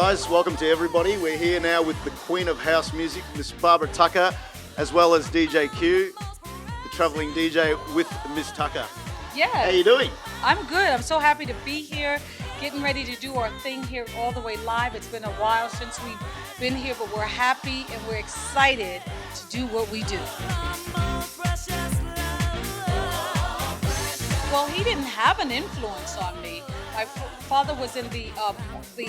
guys. Welcome to everybody. We're here now with the Queen of House Music, Miss Barbara Tucker, as well as DJ Q, the travelling DJ with Miss Tucker. Yeah. How you doing? I'm good. I'm so happy to be here, getting ready to do our thing here all the way live. It's been a while since we've been here, but we're happy and we're excited to do what we do. Well, he didn't have an influence on me. My father was in the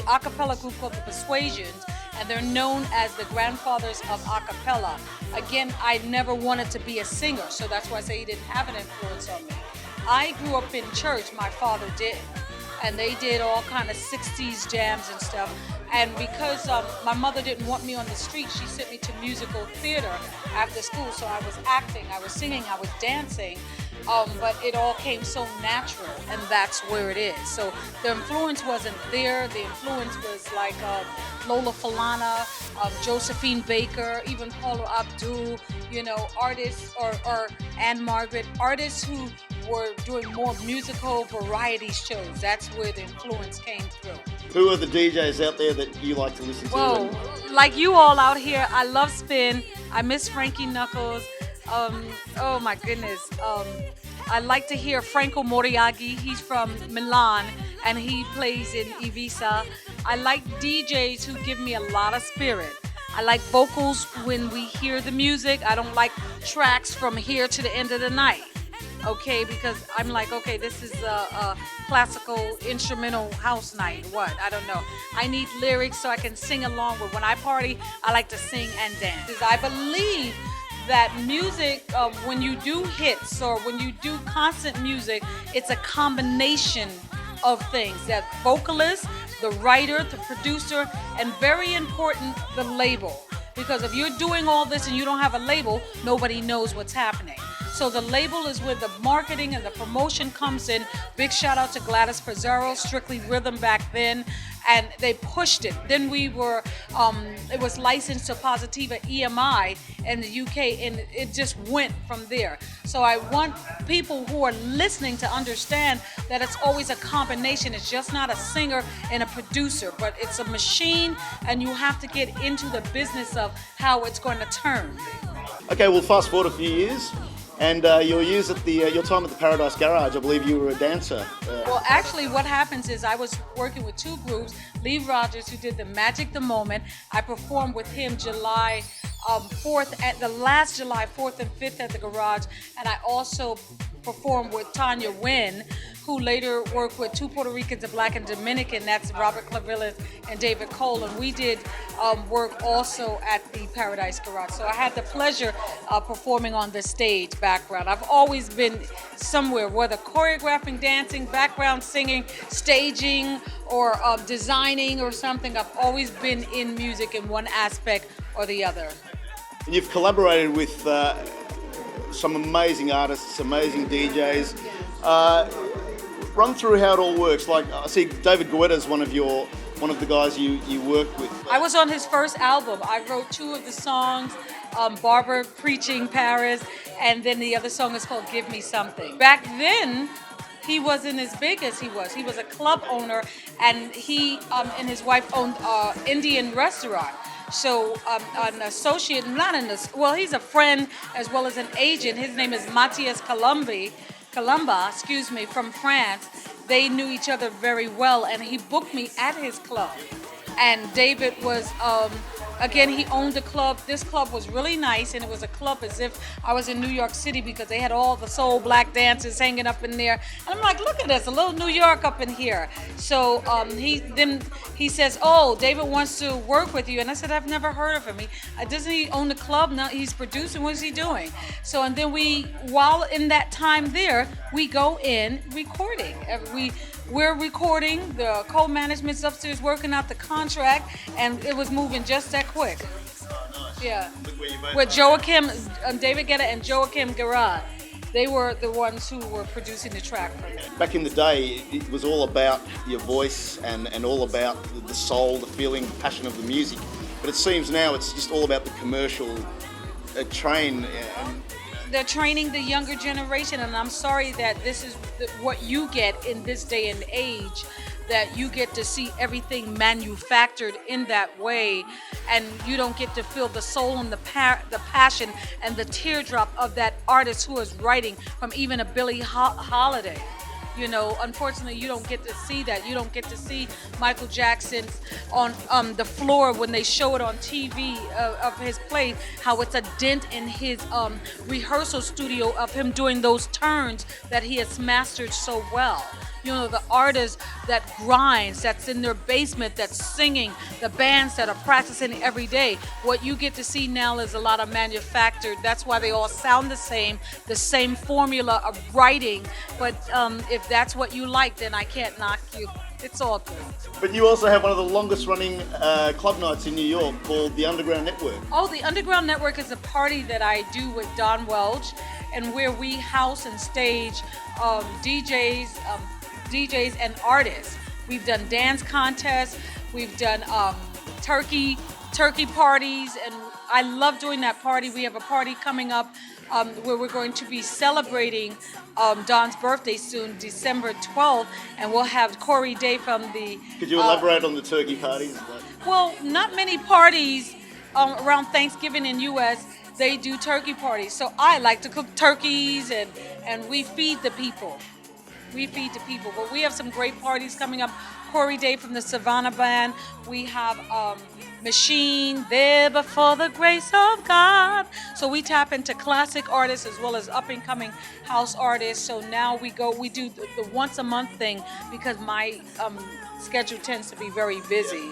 a cappella group called the Persuasions, and they're known as the grandfathers of a cappella. Again, I never wanted to be a singer, so that's why I say he didn't have an influence on me. I grew up in church, my father did, and they did all kind of 60s jams and stuff. And because my mother didn't want me on the street, she sent me to musical theater after school. So I was acting, I was singing, I was dancing. But it all came so natural, and that's where it is. So the influence wasn't there. The influence was like Lola Falana, Josephine Baker, even Paula Abdul, artists, or Anne Margaret, artists who were doing more musical variety shows. That's where the influence came through. Who are the DJs out there that you like to listen to? Whoa, like you all out here, I love Spin. I miss Frankie Knuckles. Oh my goodness. I like to hear Franco Moriaghi. He's from Milan and he plays in Ibiza. I like DJs who give me a lot of spirit. I like vocals when we hear the music. I don't like tracks from here to the end of the night. Okay, because I'm like, okay, this is a classical instrumental house night. What? I don't know. I need lyrics so I can sing along with. When I party, I like to sing and dance. I believe that music, when you do hits or when you do constant music, it's a combination of things. That vocalist, the writer, the producer, and very important, the label. Because if you're doing all this and you don't have a label, nobody knows what's happening. So the label is where the marketing and the promotion comes in. Big shout out to Gladys Pizzaro, Strictly Rhythm back then. And they pushed it. Then we were, it was licensed to Positiva EMI in the UK, and it just went from there. So I want people who are listening to understand that it's always a combination. It's just not a singer and a producer, but it's a machine, and you have to get into the business of how it's going to turn. Okay, well, fast forward a few years. And your years at your time at the Paradise Garage, I believe you were a dancer. Well, actually, what happens is I was working with two groups. Lee Rogers, who did the Magic the Moment. I performed with him July 4th, at the last July 4th and 5th at the Garage. And I also performed with Tanya Wynn, who later worked with two Puerto Ricans, a Black and Dominican. That's Robert Clavillas and David Cole. And we did work also at the Paradise Garage. So I had the pleasure of performing on the stage background. I've always been somewhere, whether choreographing, dancing, background singing, staging, or designing or something. I've always been in music in one aspect or the other. And you've collaborated with some amazing artists, amazing DJs. Run through how it all works. Like, I see David Guetta is one of the guys you work with. I was on his first album. I wrote two of the songs, Barbara Preaching Paris, and then the other song is called Give Me Something. Back then, he wasn't as big as he was. He was a club owner, and he and his wife owned an Indian restaurant. So an associate, he's a friend as well as an agent. His name is Matthias Columba, from France. They knew each other very well, and he booked me at his club. And David was, again, he owned the club. This club was really nice, and it was a club as if I was in New York City because they had all the soul black dancers hanging up in there. And I'm like, look at this, a little New York up in here. So he says, oh, David wants to work with you. And I said, I've never heard of him. Doesn't he own the club? No, he's producing. What is he doing? So, and then while in that time there, we go in recording. We're recording, the co-management's upstairs working out the contract, and it was moving just that quick. Yeah. With Joachim, David Guetta and Joachim Garraud. They were the ones who were producing the track for me. Back in the day, it was all about your voice and all about the soul, the feeling, the passion of the music. But it seems now it's just all about the commercial train. They're training the younger generation, and I'm sorry that this is what you get in this day and age. that you get to see everything manufactured in that way, and you don't get to feel the soul and the passion and the teardrop of that artist who is writing, from even a Billie Holiday. You know, unfortunately, you don't get to see that. You don't get to see Michael Jackson's on the floor when they show it on TV of his play, how it's a dent in his rehearsal studio of him doing those turns that he has mastered so well. You know, the artist that grinds, that's in their basement, that's singing, the bands that are practicing every day. What you get to see now is a lot of manufactured. That's why they all sound the same formula of writing. But if that's what you like, then I can't knock you. It's all good. But you also have one of the longest running club nights in New York called the Underground Network. Oh, the Underground Network is a party that I do with Don Welch, and where we house and stage DJs and artists. We've done dance contests, we've done turkey parties, and I love doing that party. We have a party coming up where we're going to be celebrating Don's birthday soon, December 12th, and we'll have Corey Day from the... Could you elaborate on the turkey parties? Well, not many parties around Thanksgiving in U.S., they do turkey parties. So I like to cook turkeys, and we feed the people. But we have some great parties coming up. Corey Day from the Savannah Band. We have Machine, There Before the Grace of God. So we tap into classic artists as well as up and coming house artists. So now we do the once a month thing, because my schedule tends to be very busy.